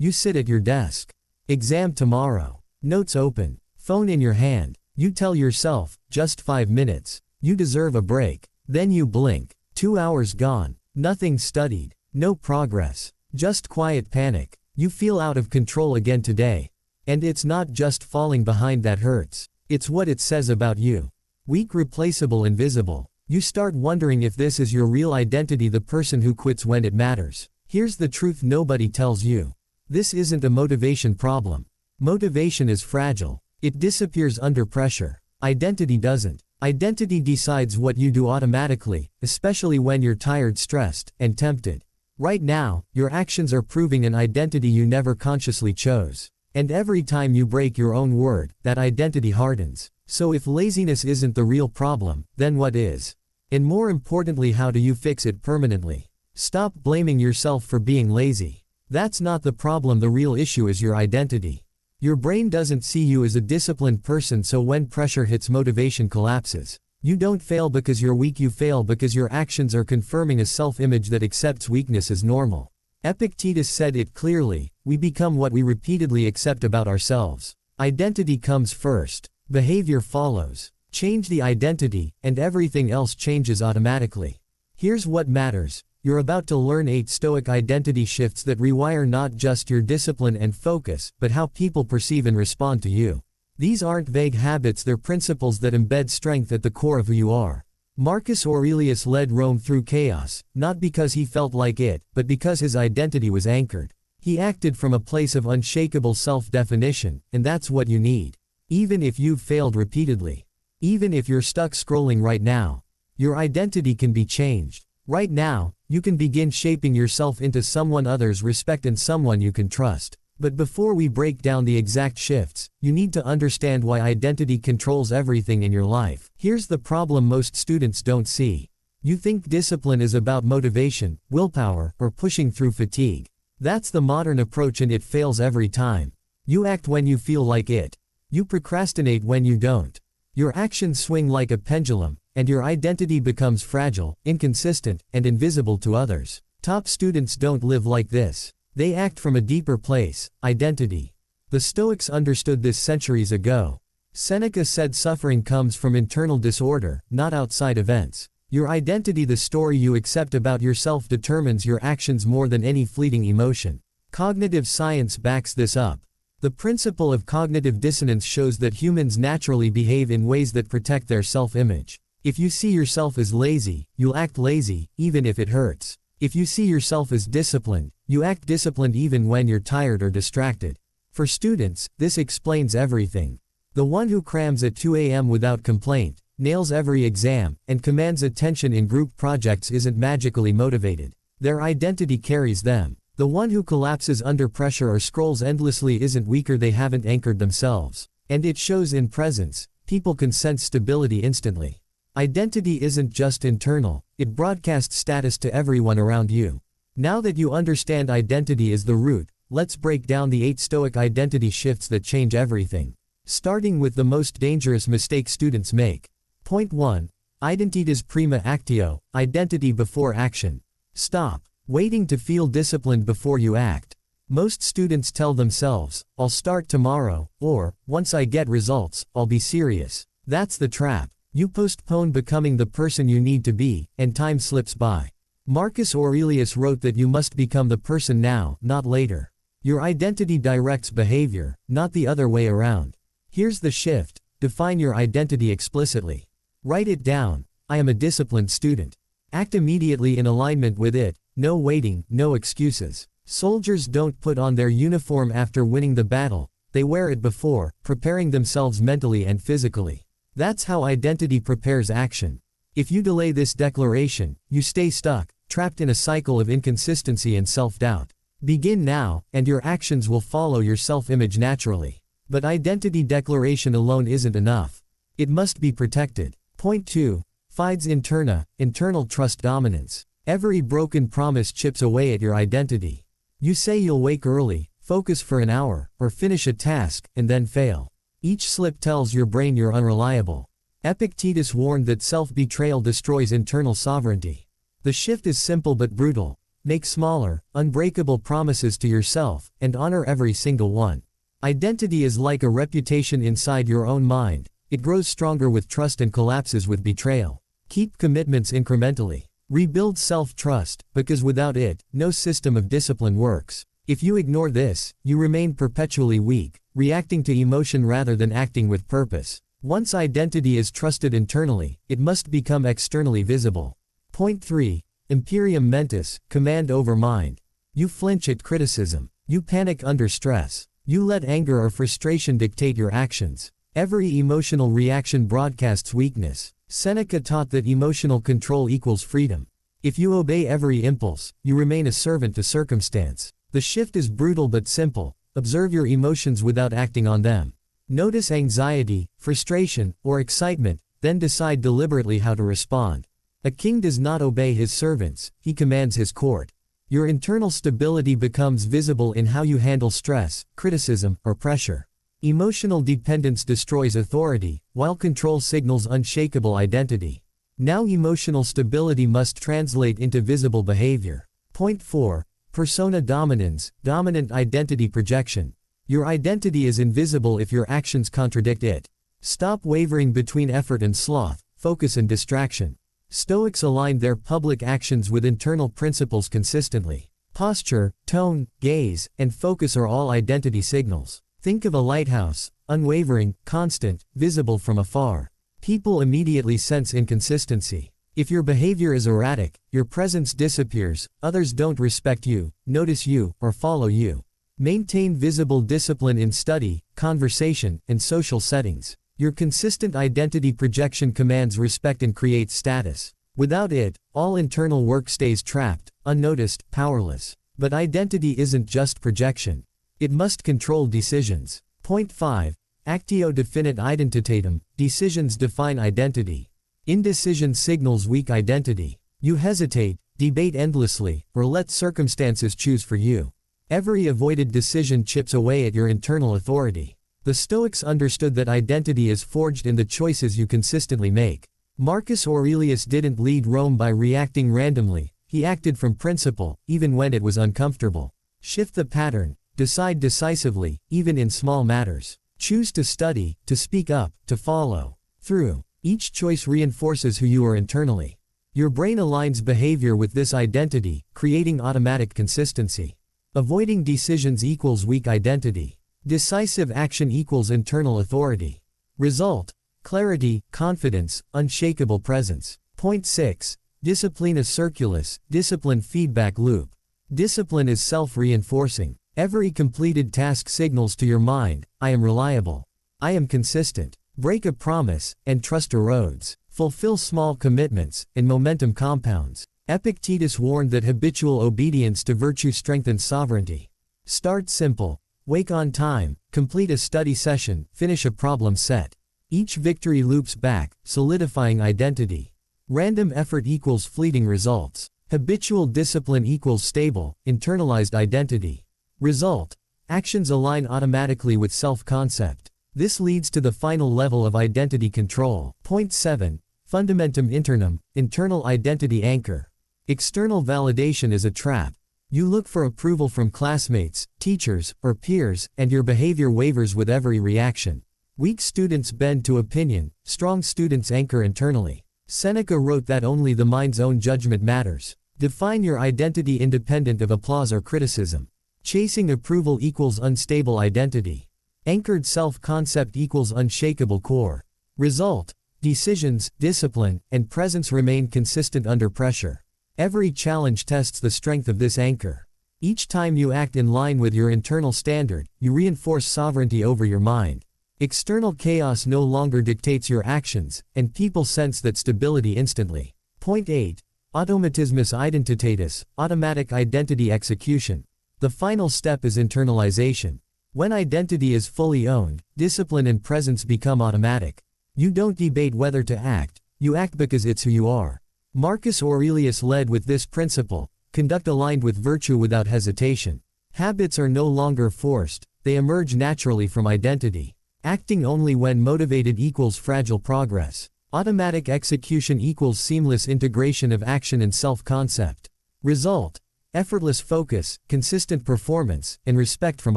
You sit at your desk. Exam tomorrow. Notes open. Phone in your hand. You tell yourself, just 5 minutes. You deserve a break. Then you blink. 2 hours gone. Nothing studied. No progress. Just quiet panic. You feel out of control again today. And it's not just falling behind that hurts. It's what it says about you. Weak, replaceable, invisible. You start wondering if this is your real identity, the person who quits when it matters. Here's the truth nobody tells you. This isn't a motivation problem. Motivation is fragile. It disappears under pressure. Identity doesn't. Identity decides what you do automatically, especially when you're tired, stressed, and tempted. Right now, your actions are proving an identity you never consciously chose. And every time you break your own word, that identity hardens. So if laziness isn't the real problem, then what is? And more importantly, how do you fix it permanently? Stop blaming yourself for being lazy. That's not the problem, the real issue is your identity. Your brain doesn't see you as a disciplined person, so when pressure hits, motivation collapses. You don't fail because you're weak, you fail because your actions are confirming a self-image that accepts weakness as normal. Epictetus said it clearly, we become what we repeatedly accept about ourselves. Identity comes first. Behavior follows. Change the identity, and everything else changes automatically. Here's what matters. You're about to learn 8 Stoic identity shifts that rewire not just your discipline and focus, but how people perceive and respond to you. These aren't vague habits, they're principles that embed strength at the core of who you are. Marcus Aurelius led Rome through chaos, not because he felt like it, but because his identity was anchored. He acted from a place of unshakable self-definition, and that's what you need. Even if you've failed repeatedly. Even if you're stuck scrolling right now. Your identity can be changed. Right now, you can begin shaping yourself into someone others respect and someone you can trust. But before we break down the exact shifts, you need to understand why identity controls everything in your life. Here's the problem most students don't see. You think discipline is about motivation, willpower, or pushing through fatigue. That's the modern approach, and it fails every time. You act when you feel like it. You procrastinate when you don't. Your actions swing like a pendulum, and your identity becomes fragile, inconsistent, and invisible to others. Top students don't live like this. They act from a deeper place, identity. The Stoics understood this centuries ago. Seneca said suffering comes from internal disorder, not outside events. Your identity, the story you accept about yourself, determines your actions more than any fleeting emotion. Cognitive science backs this up. The principle of cognitive dissonance shows that humans naturally behave in ways that protect their self-image. If you see yourself as lazy, you'll act lazy, even if it hurts. If you see yourself as disciplined, you act disciplined even when you're tired or distracted. For students, this explains everything. The one who crams at 2 a.m. without complaint, nails every exam, and commands attention in group projects isn't magically motivated. Their identity carries them. The one who collapses under pressure or scrolls endlessly isn't weaker, they haven't anchored themselves. And it shows in presence. People can sense stability instantly. Identity isn't just internal, it broadcasts status to everyone around you. Now that you understand identity is the root, let's break down the 8 Stoic identity shifts that change everything. Starting with the most dangerous mistake students make. Point 1. Identitas prima actio, identity before action. Stop waiting to feel disciplined before you act. Most students tell themselves, I'll start tomorrow, or, once I get results, I'll be serious. That's the trap. You postpone becoming the person you need to be, and time slips by. Marcus Aurelius wrote that you must become the person now, not later. Your identity directs behavior, not the other way around. Here's the shift. Define your identity explicitly. Write it down. I am a disciplined student. Act immediately in alignment with it. No waiting, no excuses. Soldiers don't put on their uniform after winning the battle. They wear it before, preparing themselves mentally and physically. That's how identity prepares action. If you delay this declaration, you stay stuck, trapped in a cycle of inconsistency and self-doubt. Begin now, and your actions will follow your self-image naturally. But identity declaration alone isn't enough. It must be protected. Point 2. Fides interna, internal trust dominance. Every broken promise chips away at your identity. You say you'll wake early, focus for an hour, or finish a task, and then fail. Each slip tells your brain you're unreliable. Epictetus warned that self-betrayal destroys internal sovereignty. The shift is simple but brutal. make smaller, unbreakable promises to yourself, and honor every single one. Identity is like a reputation inside your own mind. It grows stronger with trust and collapses with betrayal. Keep commitments incrementally. Rebuild self-trust, because without it, no system of discipline works. If you ignore this, you remain perpetually weak, reacting to emotion rather than acting with purpose. Once identity is trusted internally, it must become externally visible. Point 3. Imperium mentis, command over mind. You flinch at criticism. You panic under stress. You let anger or frustration dictate your actions. Every emotional reaction broadcasts weakness. Seneca taught that emotional control equals freedom. If you obey every impulse, you remain a servant to circumstance. The shift is brutal but simple. Observe your emotions without acting on them. Notice anxiety, frustration, or excitement, then decide deliberately how to respond. A king does not obey his servants, he commands his court. Your internal stability becomes visible in how you handle stress, criticism, or pressure. Emotional dependence destroys authority, while control signals unshakable identity. Now emotional stability must translate into visible behavior. Point 4. Persona dominans, dominant identity projection. Your identity is invisible if your actions contradict it. Stop wavering between effort and sloth, focus and distraction. Stoics align their public actions with internal principles consistently. Posture, tone, gaze, and focus are all identity signals. Think of a lighthouse, unwavering, constant, visible from afar. People immediately sense inconsistency. If your behavior is erratic, your presence disappears, others don't respect you, notice you, or follow you. Maintain visible discipline in study, conversation, and social settings. Your consistent identity projection commands respect and creates status. Without it, all internal work stays trapped, unnoticed, powerless. But identity isn't just projection. It must control decisions. Point 5. Actio definit identitatem, decisions define identity. Indecision signals weak identity. You hesitate, debate endlessly, or let circumstances choose for you. Every avoided decision chips away at your internal authority. The Stoics understood that identity is forged in the choices you consistently make. Marcus Aurelius didn't lead Rome by reacting randomly, he acted from principle, even when it was uncomfortable. Shift the pattern. Decide decisively, even in small matters. Choose to study, to speak up, to follow through. Each choice reinforces who you are internally. Your brain aligns behavior with this identity, creating automatic consistency. Avoiding decisions equals weak identity. Decisive action equals internal authority. Result: clarity, confidence, unshakable presence. Point 6. Disciplina circulus, discipline feedback loop. Discipline is self-reinforcing. Every completed task signals to your mind, I am reliable. I am consistent. Break a promise, and trust erodes. Fulfill small commitments, and momentum compounds. Epictetus warned that habitual obedience to virtue strengthens sovereignty. Start simple. Wake on time, complete a study session, finish a problem set. Each victory loops back, solidifying identity. Random effort equals fleeting results. Habitual discipline equals stable, internalized identity. Result: actions align automatically with self-concept. This leads to the final level of identity control. Point 7. Fundamentum internum, internal identity anchor. External validation is a trap. You look for approval from classmates, teachers, or peers, and your behavior wavers with every reaction. Weak students bend to opinion, strong students anchor internally. Seneca wrote that only the mind's own judgment matters. Define your identity independent of applause or criticism. Chasing approval equals unstable identity. Anchored self-concept equals unshakable core. Result: decisions, discipline, and presence remain consistent under pressure. Every challenge tests the strength of this anchor. Each time you act in line with your internal standard, you reinforce sovereignty over your mind. External chaos no longer dictates your actions, and people sense that stability instantly. Point 8. Automatismus identitatis, automatic identity execution. The final step is internalization. When identity is fully owned, discipline and presence become automatic. You don't debate whether to act, you act because it's who you are. Marcus Aurelius led with this principle: conduct aligned with virtue without hesitation. Habits are no longer forced, they emerge naturally from identity. Acting only when motivated equals fragile progress. Automatic execution equals seamless integration of action and self-concept. Result: effortless focus, consistent performance, and respect from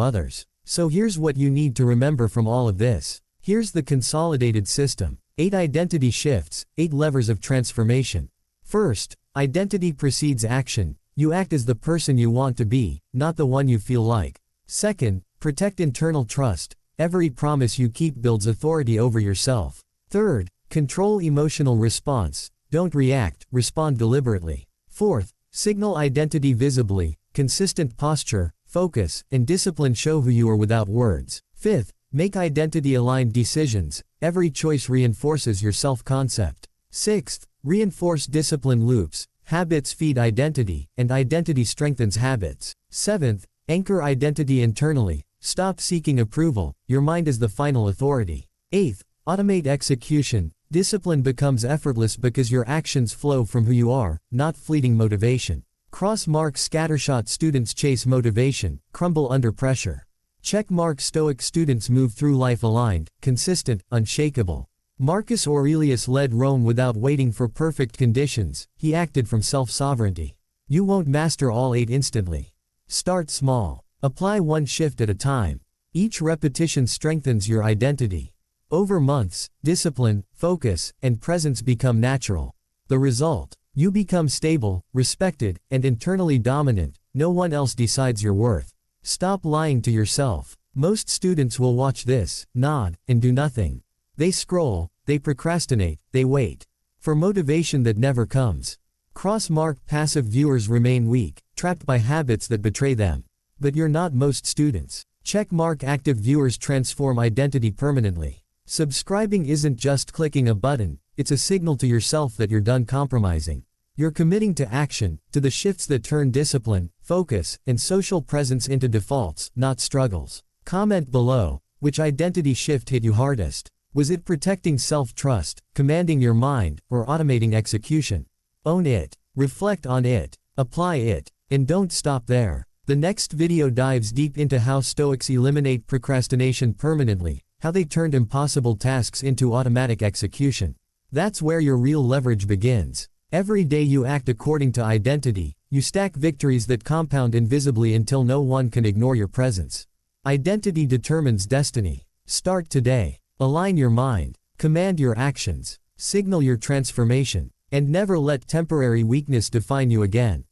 others. So here's what you need to remember from all of this. Here's the consolidated system. 8 identity shifts, 8 levers of transformation. First, identity precedes action. You act as the person you want to be, not the one you feel like. Second, protect internal trust. Every promise you keep builds authority over yourself. Third, control emotional response. Don't react, respond deliberately. Fourth, signal identity visibly. Consistent posture, focus, and discipline show who you are without words. Fifth, make identity-aligned decisions. Every choice reinforces your self-concept. Sixth, reinforce discipline loops. Habits feed identity, and identity strengthens habits. Seventh, anchor identity internally. Stop seeking approval. Your mind is the final authority. Eighth, automate execution. Discipline becomes effortless because your actions flow from who you are, not fleeting motivation. Cross-mark scattershot students chase motivation, crumble under pressure. Check-mark Stoic students move through life aligned, consistent, unshakable. Marcus Aurelius led Rome without waiting for perfect conditions, he acted from self-sovereignty. You won't master all 8 instantly. Start small. Apply one shift at a time. Each repetition strengthens your identity. Over months, discipline, focus, and presence become natural. The result? You become stable, respected, and internally dominant. No one else decides your worth. Stop lying to yourself. Most students will watch this, nod, and do nothing. They scroll, they procrastinate, they wait for motivation that never comes. Cross-mark passive viewers remain weak, trapped by habits that betray them. But you're not most students. Check-mark active viewers transform identity permanently. Subscribing isn't just clicking a button, it's a signal to yourself that you're done compromising. You're committing to action, to the shifts that turn discipline, focus, and social presence into defaults, not struggles. Comment below, which identity shift hit you hardest? Was it protecting self-trust, commanding your mind, or automating execution? Own it, reflect on it, apply it, and don't stop there. The next video dives deep into how Stoics eliminate procrastination permanently, how they turned impossible tasks into automatic execution. That's where your real leverage begins. Every day you act according to identity, you stack victories that compound invisibly until no one can ignore your presence. Identity determines destiny. Start today. Align your mind, command your actions, signal your transformation, and never let temporary weakness define you again.